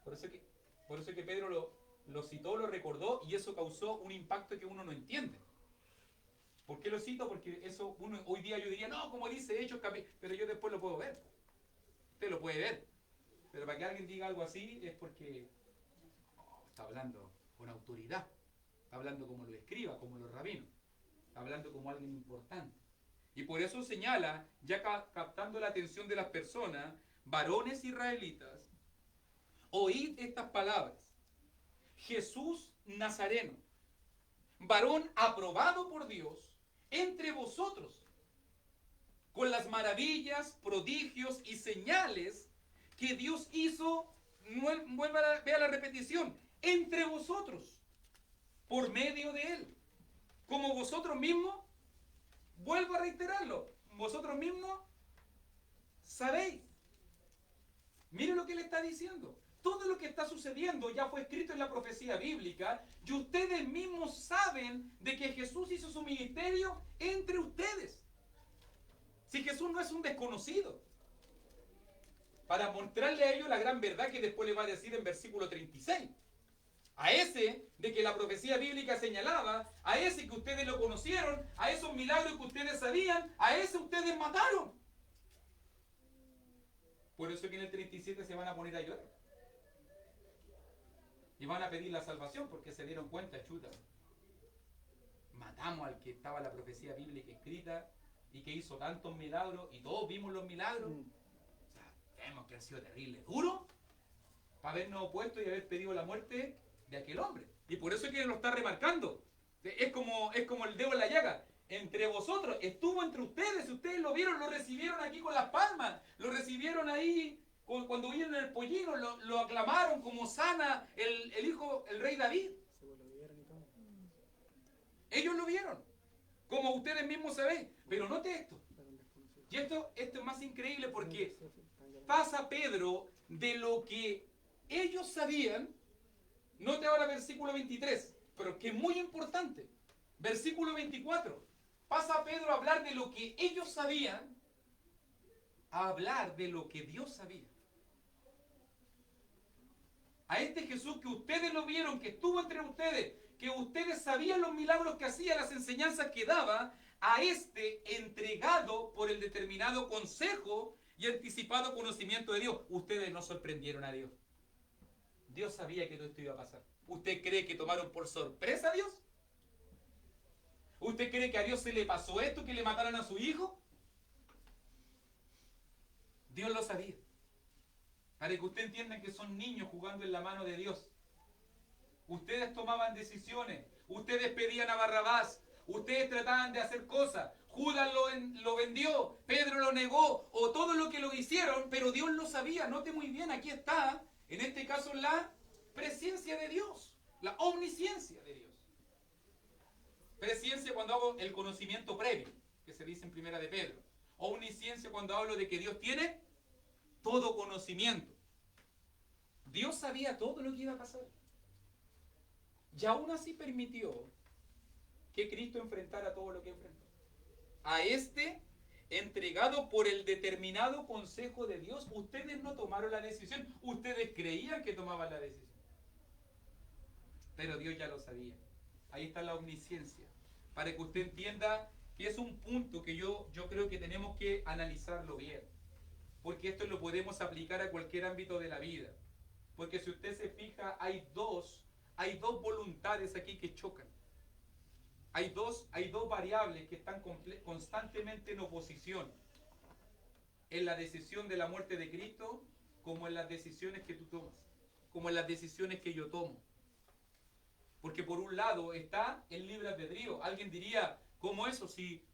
Por eso que Pedro lo citó, lo recordó, y eso causó un impacto que uno no entiende. ¿Por qué lo cito? Porque eso hoy día yo diría, no, como dice Hechos, pero yo después lo puedo ver. Usted lo puede ver. Pero para que alguien diga algo así es porque está hablando con autoridad. Está hablando como lo escriba, como los rabinos. Está hablando como alguien importante. Y por eso señala, ya captando la atención de las personas, varones israelitas, oíd estas palabras. Jesús Nazareno, varón aprobado por Dios entre vosotros, con las maravillas, prodigios y señales que Dios hizo, vea la repetición, entre vosotros, por medio de Él. Como vosotros mismos, vuelvo a reiterarlo, vosotros mismos sabéis. Miren lo que le está diciendo. Todo lo que está sucediendo ya fue escrito en la profecía bíblica y ustedes mismos saben de que Jesús hizo su ministerio entre ustedes. Si Jesús no es un desconocido. Para mostrarle a ellos la gran verdad que después le va a decir en versículo 36. A ese de que la profecía bíblica señalaba, a ese que ustedes lo conocieron, a esos milagros que ustedes sabían, a ese ustedes mataron. Por eso que en el 37 se van a poner a llorar. Y van a pedir la salvación porque se dieron cuenta, chuta. Matamos al que estaba la profecía bíblica escrita y que hizo tantos milagros y todos vimos los milagros. O sea, tenemos que haber sido terrible, duro para habernos opuesto y haber pedido la muerte de aquel hombre. Y por eso es que lo está remarcando. Es como el dedo en la llaga. Entre vosotros, estuvo entre ustedes, ustedes lo vieron, lo recibieron aquí con las palmas, lo recibieron ahí cuando vieron el pollino, lo aclamaron como sana el hijo, el rey David. Ellos lo vieron, como ustedes mismos sabéis. Pero note esto. Y esto es más increíble porque pasa Pedro de lo que ellos sabían. Note ahora versículo 23, pero que es muy importante. Versículo 24. Pasa Pedro a hablar de lo que ellos sabían, a hablar de lo que Dios sabía. A este Jesús que ustedes lo vieron, que estuvo entre ustedes, que ustedes sabían los milagros que hacía, las enseñanzas que daba, a este entregado por el determinado consejo y anticipado conocimiento de Dios. Ustedes no sorprendieron a Dios. Dios sabía que todo esto iba a pasar. ¿Usted cree que tomaron por sorpresa a Dios? ¿Usted cree que a Dios se le pasó esto, que le mataran a su hijo? Dios lo sabía. Para que usted entienda que son niños jugando en la mano de Dios. Ustedes tomaban decisiones. Ustedes pedían a Barrabás. Ustedes trataban de hacer cosas. Judas lo vendió. Pedro lo negó. O todo lo que lo hicieron. Pero Dios lo sabía. Note muy bien, aquí está. En este caso la presencia de Dios. La omnisciencia de Dios. Presciencia cuando hago el conocimiento previo, que se dice en primera de Pedro. Omnisciencia cuando hablo de que Dios tiene todo conocimiento. Dios sabía todo lo que iba a pasar. Y aún así permitió que Cristo enfrentara todo lo que enfrentó. A este, entregado por el determinado consejo de Dios, ustedes no tomaron la decisión. Ustedes creían que tomaban la decisión. Pero Dios ya lo sabía. Ahí está la omnisciencia. Para que usted entienda que es un punto que yo creo que tenemos que analizarlo bien. Porque esto lo podemos aplicar a cualquier ámbito de la vida. Porque si usted se fija, hay dos voluntades aquí que chocan. Hay dos variables que están constantemente en oposición. En la decisión de la muerte de Cristo, como en las decisiones que tú tomas. Como en las decisiones que yo tomo. Porque por un lado está el libre albedrío. Alguien diría, ¿cómo eso? Si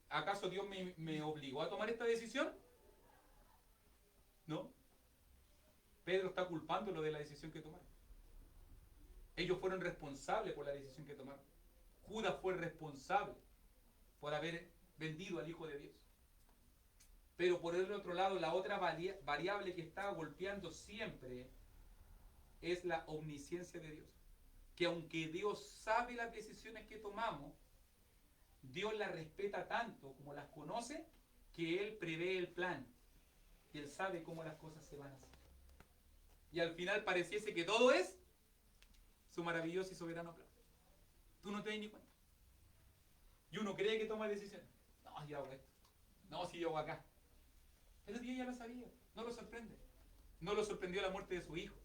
¿acaso Dios me obligó a tomar esta decisión? No. Pedro está culpándolo de la decisión que tomaron. Ellos fueron responsables por la decisión que tomaron. Judas fue responsable por haber vendido al Hijo de Dios. Pero por el otro lado, la otra variable que está golpeando siempre es la omnisciencia de Dios. Que aunque Dios sabe las decisiones que tomamos, Dios las respeta tanto como las conoce, que Él prevé el plan. Y Él sabe cómo las cosas se van a hacer. Y al final pareciese que todo es su maravilloso y soberano plan. Tú no te das ni cuenta. Y uno cree que toma decisiones. No, yo hago esto. No, si yo hago acá. Pero Dios ya lo sabía. No lo sorprende. No lo sorprendió la muerte de su hijo.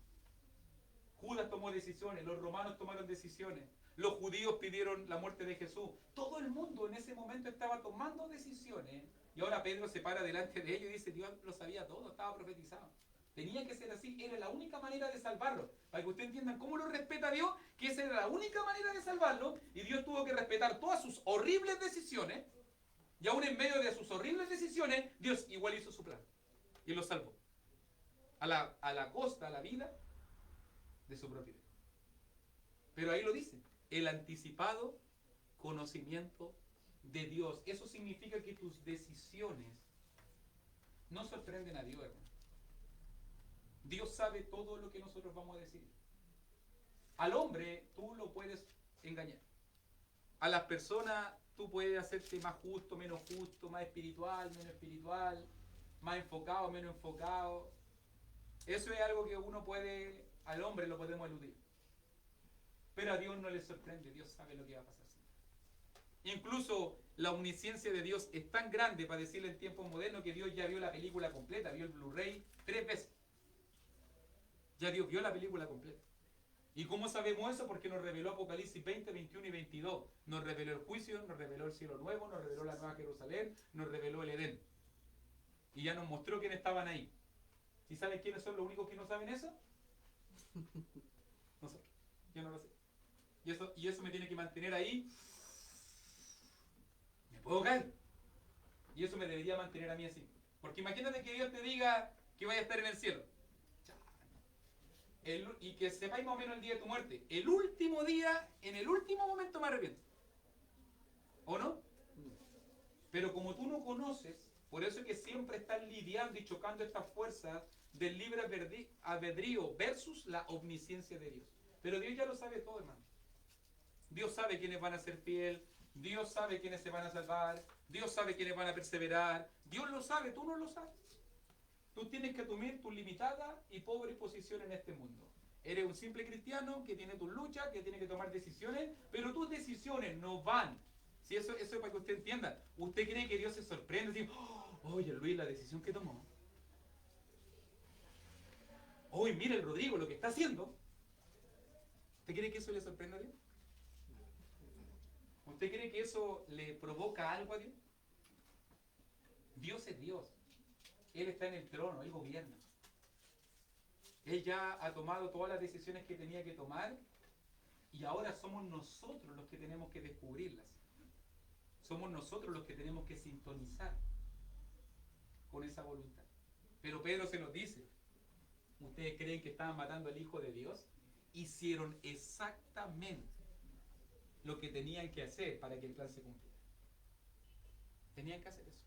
Judas tomó decisiones. Los romanos tomaron decisiones. Los judíos pidieron la muerte de Jesús. Todo el mundo en ese momento estaba tomando decisiones. Y ahora Pedro se para delante de ellos y dice, Dios lo sabía todo, estaba profetizado. Tenía que ser así, era la única manera de salvarlo. Para que ustedes entiendan cómo lo respeta Dios, que esa era la única manera de salvarlo, y Dios tuvo que respetar todas sus horribles decisiones, y aún en medio de sus horribles decisiones, Dios igual hizo su plan, y lo salvó. A la costa, a la vida de su propio hijo. Pero ahí lo dice, el anticipado conocimiento de Dios. Eso significa que tus decisiones no sorprenden a Dios, hermano. Dios sabe todo lo que nosotros vamos a decir. Al hombre tú lo puedes engañar. A las personas tú puedes hacerte más justo, menos justo, más espiritual, menos espiritual, más enfocado, menos enfocado. Eso es algo que uno puede, al hombre lo podemos eludir. Pero a Dios no le sorprende, Dios sabe lo que va a pasar. Incluso la omnisciencia de Dios es tan grande, para decirle en tiempos modernos, que Dios ya vio la película completa, vio el Blu-ray 3 veces. Ya Dios vio la película completa. ¿Y cómo sabemos eso? Porque nos reveló Apocalipsis 20, 21 y 22. Nos reveló el juicio, nos reveló el cielo nuevo, nos reveló la nueva Jerusalén, nos reveló el Edén. Y ya nos mostró quiénes estaban ahí. ¿Y saben quiénes son los únicos que no saben eso? Nosotros. Yo no lo sé. Y eso me tiene que mantener ahí. ¿Me puedo caer? Y eso me debería mantener a mí así. Porque imagínate que Dios te diga que vaya a estar en el cielo. Y que sepáis más o menos el día de tu muerte. El último día, en el último momento me arrepiento. ¿O no? Pero como tú no conoces, por eso es que siempre están lidiando y chocando estas fuerzas del libre albedrío versus la omnisciencia de Dios. Pero Dios ya lo sabe todo, hermano. Dios sabe quiénes van a ser fieles, Dios sabe quiénes se van a salvar, Dios sabe quiénes van a perseverar. Dios lo sabe, tú no lo sabes. Tú tienes que asumir tu limitada y pobre posición en este mundo. Eres un simple cristiano que tiene tus luchas, que tiene que tomar decisiones, pero tus decisiones no van. Si eso es para que usted entienda. Usted cree que Dios se sorprende y dice, oye Luis, la decisión que tomó. Oye, mira el Rodrigo, lo que está haciendo. ¿Usted cree que eso le sorprende a Dios? ¿Usted cree que eso le provoca algo a Dios? Dios es Dios. Él está en el trono, Él gobierna. Él ya ha tomado todas las decisiones que tenía que tomar y ahora somos nosotros los que tenemos que descubrirlas. Somos nosotros los que tenemos que sintonizar con esa voluntad. Pero Pedro se nos dice, ¿ustedes creen que estaban matando al Hijo de Dios? Hicieron exactamente lo que tenían que hacer para que el plan se cumpliera. Tenían que hacer eso.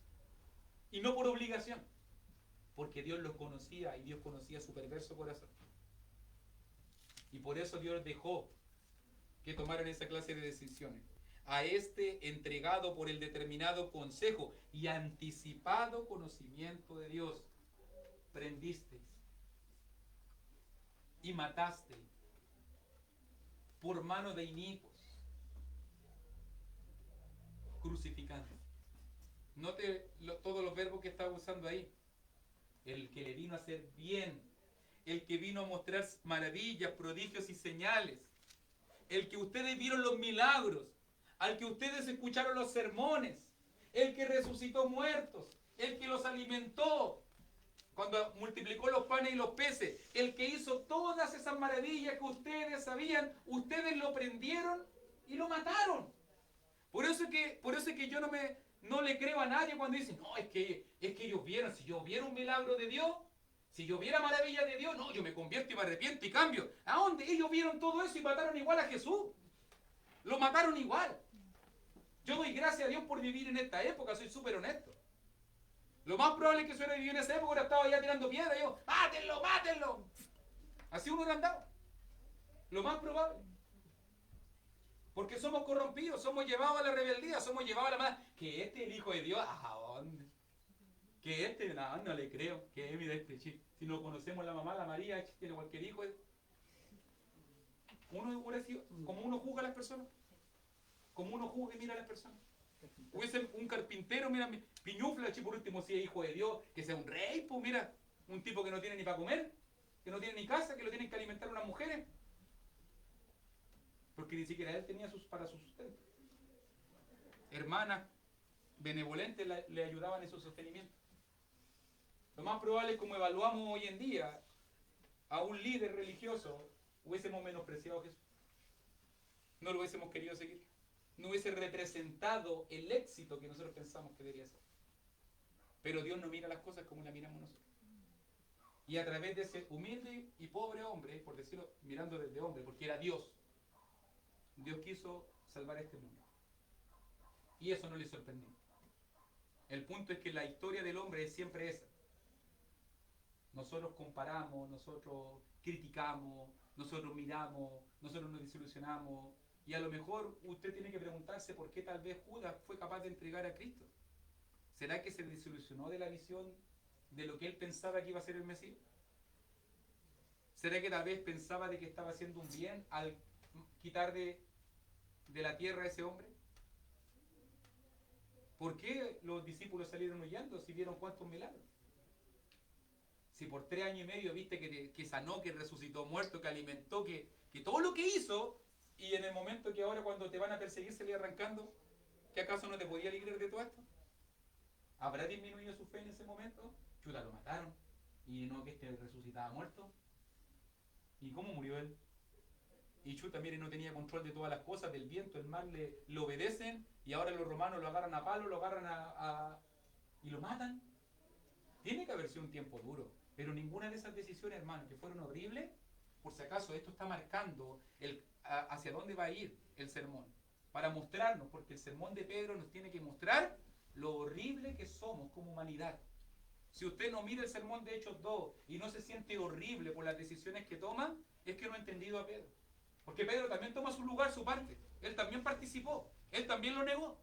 Y no por obligación. Porque Dios los conocía y Dios conocía su perverso corazón. Y por eso Dios dejó que tomaran esa clase de decisiones. A este entregado por el determinado consejo y anticipado conocimiento de Dios, prendisteis y matasteis por mano de inicuos, crucificando. Note todos los verbos que estaba usando ahí. El que le vino a hacer bien, el que vino a mostrar maravillas, prodigios y señales, el que ustedes vieron los milagros, al que ustedes escucharon los sermones, el que resucitó muertos, el que los alimentó cuando multiplicó los panes y los peces, el que hizo todas esas maravillas que ustedes sabían, ustedes lo prendieron y lo mataron. Por eso es que yo no le creo a nadie cuando dicen, no, es que ellos vieron, si yo viera un milagro de Dios, si yo viera maravilla de Dios, no, yo me convierto y me arrepiento y cambio. ¿A dónde? Ellos vieron todo eso y mataron igual a Jesús. Lo mataron igual. Yo doy gracias a Dios por vivir en esta época, soy súper honesto. Lo más probable es que si hubiera vivido en esa época hubiera estado ya tirando piedra y yo, ¡mátenlo, mátenlo! Así uno hubiera andado. Lo más probable. Porque somos corrompidos, somos llevados a la rebeldía, somos llevados a la mala. Que este es el Hijo de Dios, ¿a dónde? Que este, no le creo. Que mira este, si no conocemos la mamá, la María, tiene cualquier hijo. Uno hubiera sido, como uno juzga a las personas. Como uno juzga y mira a las personas. Hubiese un carpintero, mira, piñufla, por último, si es hijo de Dios, que sea un rey, pues mira, un tipo que no tiene ni para comer, que no tiene ni casa, que lo tienen que alimentar unas mujeres. Porque ni siquiera él tenía para su sustento. Hermanas benevolentes le ayudaban en su sostenimiento. Lo más probable es, como evaluamos hoy en día, a un líder religioso, hubiésemos menospreciado a Jesús. No lo hubiésemos querido seguir. No hubiese representado el éxito que nosotros pensamos que debería ser. Pero Dios no mira las cosas como las miramos nosotros. Y a través de ese humilde y pobre hombre, por decirlo, mirando desde hombre, porque era Dios, Dios quiso salvar a este mundo. Y eso no le sorprendió. El punto es que la historia del hombre es siempre esa. Nosotros comparamos, nosotros criticamos, nosotros miramos, nosotros nos desilusionamos. Y a lo mejor usted tiene que preguntarse por qué tal vez Judas fue capaz de entregar a Cristo. ¿Será que se desilusionó de la visión de lo que él pensaba que iba a ser el Mesías? ¿Será que tal vez pensaba de que estaba haciendo un bien al quitar de la tierra a ese hombre? ¿Por qué los discípulos salieron huyendo si vieron cuántos milagros? Si por 3 años y medio viste que sanó, que resucitó muerto, que alimentó, que todo lo que hizo, y en el momento que ahora cuando te van a perseguir se le arrancando, ¿que acaso no te podía librar de todo esto? ¿Habrá disminuido su fe en ese momento? Chuta, lo mataron. Y no que este resucitaba muerto. ¿Y cómo murió él? Y chuta, mire, no tenía control de todas las cosas, del viento, el mar le obedecen, y ahora los romanos lo agarran a palo, lo agarran y lo matan. Tiene que haber sido un tiempo duro, pero ninguna de esas decisiones, hermano, que fueron horribles, por si acaso esto está marcando hacia dónde va a ir el sermón, para mostrarnos, porque el sermón de Pedro nos tiene que mostrar lo horrible que somos como humanidad. Si usted no mira el sermón de Hechos 2 y no se siente horrible por las decisiones que toma, es que no ha entendido a Pedro. Porque Pedro también toma su lugar, su parte. Él también participó. Él también lo negó.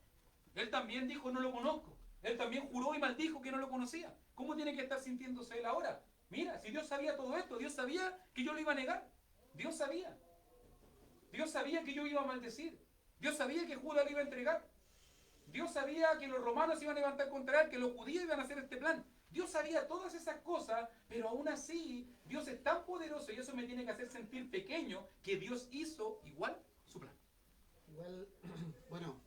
Él también dijo, no lo conozco. Él también juró y maldijo que no lo conocía. ¿Cómo tiene que estar sintiéndose él ahora? Mira, si Dios sabía todo esto, Dios sabía que yo lo iba a negar. Dios sabía. Dios sabía que yo iba a maldecir. Dios sabía que Judas lo iba a entregar. Dios sabía que los romanos se iban a levantar contra él, que los judíos iban a hacer este plan. Dios sabía todas esas cosas, pero aún así Dios es tan poderoso y eso me tiene que hacer sentir pequeño, que Dios hizo igual su plan. Igual, bueno,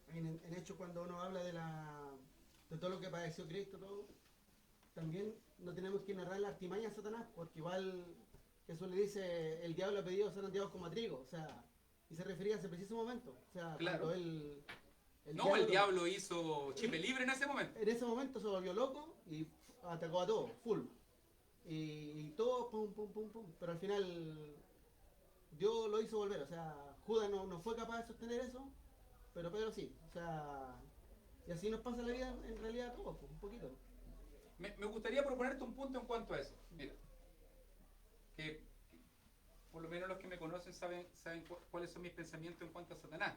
en hecho cuando uno habla de todo lo que padeció Cristo, todo, también no tenemos que narrar la artimaña de Satanás, porque igual Jesús le dice, el diablo ha pedido ser anteados como a trigo, o sea, y se refería a ese preciso momento, o sea, claro. cuando el diablo hizo chipe libre en ese momento. En ese momento se volvió loco y atacó a todos, full. Y todo, pum, pum, pum, pum. Pero al final Dios lo hizo volver. O sea, Judas no fue capaz de sostener eso, pero Pedro sí. O sea, y así nos pasa la vida en realidad a todos, un poquito. Me gustaría proponerte un punto en cuanto a eso. Mira, que por lo menos los que me conocen saben cuáles son mis pensamientos en cuanto a Satanás.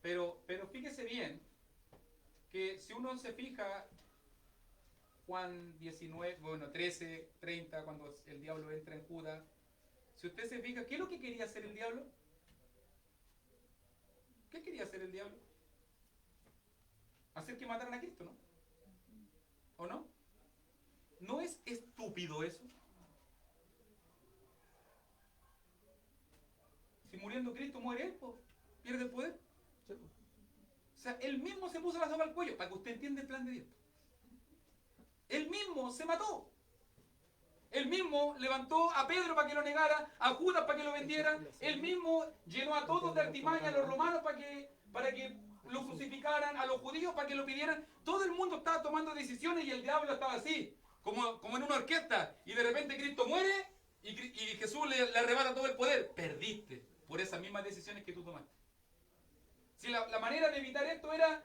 Pero fíjese bien que si uno se fija, Juan 19, 13, 30, cuando el diablo entra en Judas, si usted se fija, ¿qué es lo que quería hacer el diablo? ¿Qué quería hacer el diablo? Hacer que mataran a Cristo, ¿no? ¿O no? ¿No es estúpido eso? Si muriendo Cristo muere él, pues, pierde el poder. O sea, él mismo se puso la soga al cuello, para que usted entienda el plan de Dios. Él mismo se mató. Él mismo levantó a Pedro para que lo negara, a Judas para que lo vendiera. Él mismo llenó a todos de artimaña, a los romanos para que lo crucificaran, a los judíos para que lo pidieran. Todo el mundo estaba tomando decisiones y el diablo estaba así, como en una orquesta. Y de repente Cristo muere y Jesús le arrebata todo el poder. Perdiste por esas mismas decisiones que tú tomaste. Si la manera de evitar esto era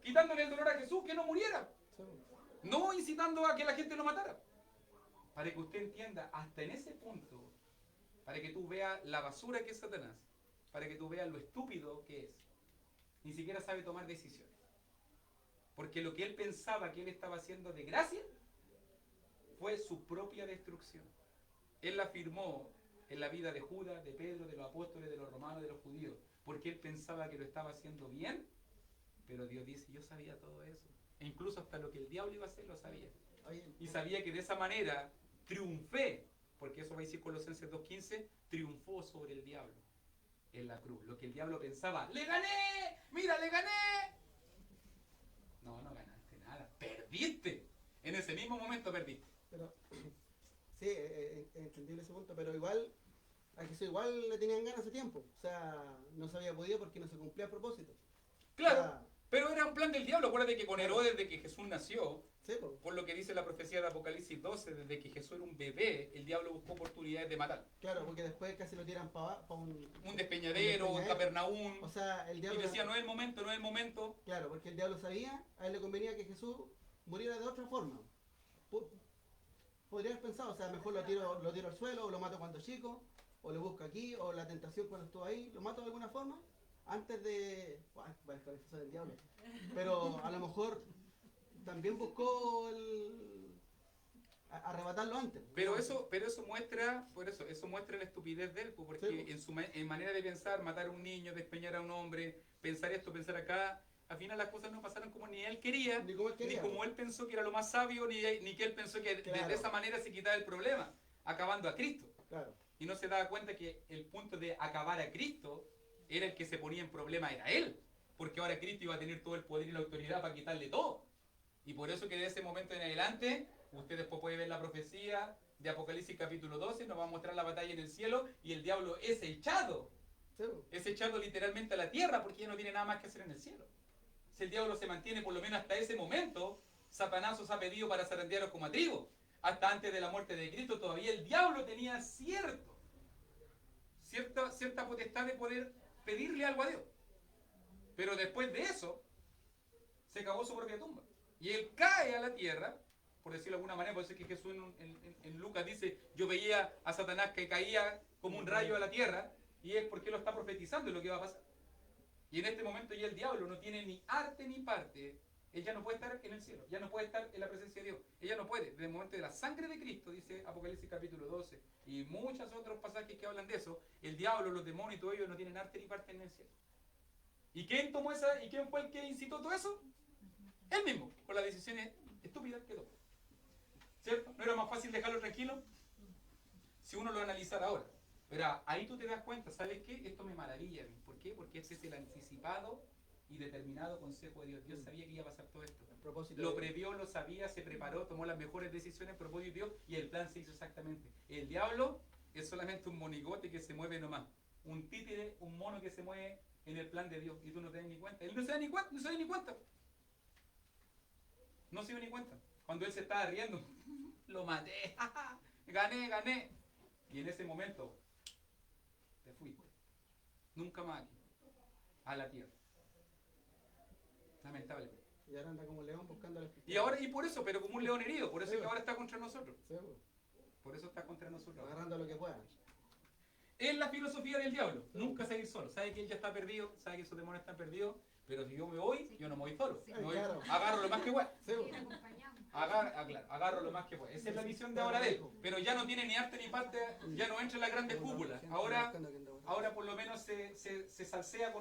quitándole el dolor a Jesús, que no muriera. Sí. No incitando a que la gente lo matara. Para que usted entienda, hasta en ese punto, para que tú veas la basura que es Satanás, para que tú veas lo estúpido que es, ni siquiera sabe tomar decisiones. Porque lo que él pensaba que él estaba haciendo de gracia, fue su propia destrucción. Él la afirmó en la vida de Judas, de Pedro, de los apóstoles, de los romanos, de los judíos, porque él pensaba que lo estaba haciendo bien, pero Dios dice, yo sabía todo eso. E incluso hasta lo que el diablo iba a hacer lo sabía. Y sabía que de esa manera triunfé, porque eso va a decir Colosenses 2.15, triunfó sobre el diablo en la cruz. Lo que el diablo pensaba, ¡le gané! ¡Mira, le gané! No, no ganaste nada, perdiste. En ese mismo momento perdiste. Pero, sí, es entendible ese punto, pero igual, a Jesús igual le tenían ganas hace tiempo. O sea, no se había podido porque no se cumplía a propósito. Claro, O sea, pero era un plan del diablo. Acuérdate que con Herodes, desde que Jesús nació, sí, pues. por lo que dice la profecía de Apocalipsis 12, desde que Jesús era un bebé, el diablo buscó oportunidades de matar. Claro, porque después casi lo tiran para Un despeñadero, un Capernaum. O sea, el Y diablo... decía, no es el momento, no es el momento. Claro, porque el diablo sabía, a él le convenía que Jesús muriera de otra forma. Podría haber pensado, o sea, mejor lo tiro al suelo, o lo mato cuando chico, o lo busco aquí, o la tentación cuando estuvo ahí, lo mato de alguna forma, antes de... Bueno, eso del diablo. Pero a lo mejor también buscó arrebatarlo antes. Pero eso muestra, eso muestra la estupidez de él, pues, porque Sí. en su manera de pensar, matar a un niño, despeñar a un hombre, pensar esto, pensar acá, al final las cosas no pasaron como ni él quería, Ni como él quería. ni como él pensó que era lo más sabio, ni que él pensó que Claro. de esa manera se quitaba el problema, acabando a Cristo. Claro, Y no se daba cuenta que el punto de acabar a Cristo era el que se ponía en problema, era él. Porque ahora Cristo iba a tener todo el poder y la autoridad para quitarle todo. Y por eso que de ese momento en adelante, usted después puede ver la profecía de Apocalipsis capítulo 12, nos va a mostrar la batalla en el cielo y el diablo es echado. sí. Es echado literalmente a la tierra porque ya no tiene nada más que hacer en el cielo. Si el diablo se mantiene por lo menos hasta ese momento, Satanás os ha pedido para zarandearos como a trigo. Hasta antes de la muerte de Cristo todavía el diablo tenía cierta potestad de poder pedirle algo a Dios. Pero después de eso, se cavó su propia tumba. Y él cae a la tierra, por decirlo de alguna manera, por eso es que Jesús en Lucas dice, yo veía a Satanás que caía como un rayo a la tierra, y es porque lo está profetizando y lo que va a pasar. Y en este momento ya el diablo no tiene ni arte ni parte. Él ya no puede estar en el cielo, ya no puede estar en la presencia de Dios. Ella no puede. Desde el momento de la sangre de Cristo, dice Apocalipsis capítulo 12, y muchos otros pasajes que hablan de eso, el diablo, los demonios y todo ello no tienen arte ni parte en el cielo. ¿Y quién tomó esa? ¿Y quién fue el que incitó todo eso? Él mismo, por las decisiones estúpidas que tomó. ¿Cierto? ¿No era más fácil dejarlo tranquilo? Si uno lo analizara ahora. Pero ahí tú te das cuenta, ¿sabes qué? Esto me maravilla. ¿Por qué? Porque ese es el anticipado y determinado consejo de Dios. Dios sabía que iba a pasar todo esto. A propósito Lo de- previó, lo sabía, se preparó, tomó las mejores decisiones, propósito de Dios y el plan se hizo exactamente. El diablo es solamente un monigote que se mueve nomás. Un títere, un mono que se mueve en el plan de Dios y tú no te das ni cuenta. Él no se da ni cuenta, no se da ni cuenta. No se dio ni cuenta. Cuando él se estaba riendo, lo maté, gané. Y en ese momento, te fuiste. Nunca más aquí, a la tierra. Lamentablemente. Y ahora anda como un león buscando la Y ahora, y por eso, pero como un león herido, por eso Sí. es que ahora está contra nosotros. Sí, pues. Por eso está contra nosotros. Agarrando lo que pueda. Es la filosofía del diablo. Nunca seguir solo. Sabe que él ya está perdido, sabe que sus demonios están perdidos, pero si yo me voy, yo no me voy solo. Sí. Me voy- Claro. agarro lo más que pueda. Sí, Ir pues. acompañando. Agarro lo más que pueda. Esa es la visión de ahora de él. Pero ya no tiene ni arte ni parte, ya no entra en las grandes cúpulas. Ahora por lo menos se salsea con